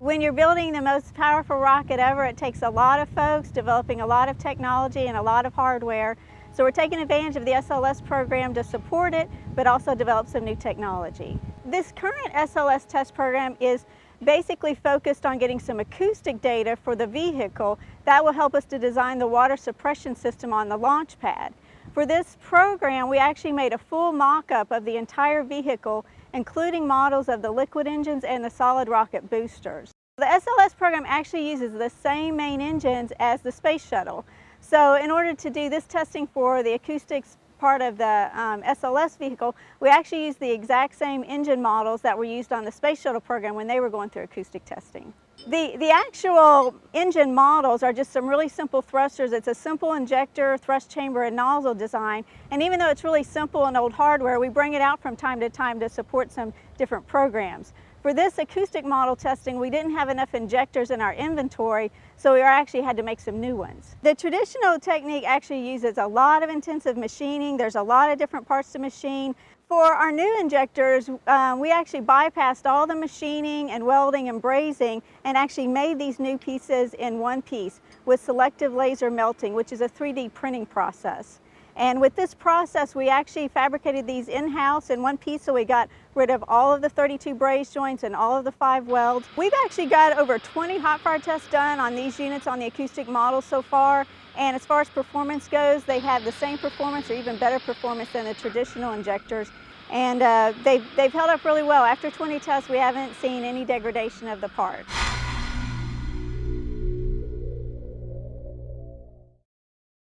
When you're building the most powerful rocket ever, it takes a lot of folks developing a lot of technology and a lot of hardware. So we're taking advantage of the SLS program to support it, but also develop some new technology. This current SLS test program is basically focused on getting some acoustic data for the vehicle that will help us to design the water suppression system on the launch pad. For this program, we actually made a full mock-up of the entire vehicle, including models of the liquid engines and the solid rocket boosters. The SLS program actually uses the same main engines as the space shuttle. So in order to do this testing for the acoustics part of the SLS vehicle, we actually used the exact same engine models that were used on the space shuttle program when they were going through acoustic testing. The actual engine models are just some really simple thrusters. It's a simple injector, thrust chamber, and nozzle design. And even though it's really simple and old hardware, we bring it out from time to time to support some different programs. For this acoustic model testing, we didn't have enough injectors in our inventory, so we actually had to make some new ones. The traditional technique actually uses a lot of intensive machining. There's a lot of different parts to machine. For our new injectors, we actually bypassed all the machining and welding and brazing and actually made these new pieces in one piece with selective laser melting, which is a 3D printing process. And with this process, we actually fabricated these in-house in one piece, so we got rid of all of the 32 braze joints and all of the 5 welds. We've actually got over 20 hot fire tests done on these units on the acoustic model so far. And as far as performance goes, they have the same performance or even better performance than the traditional injectors. And they've held up really well. After 20 tests, we haven't seen any degradation of the part.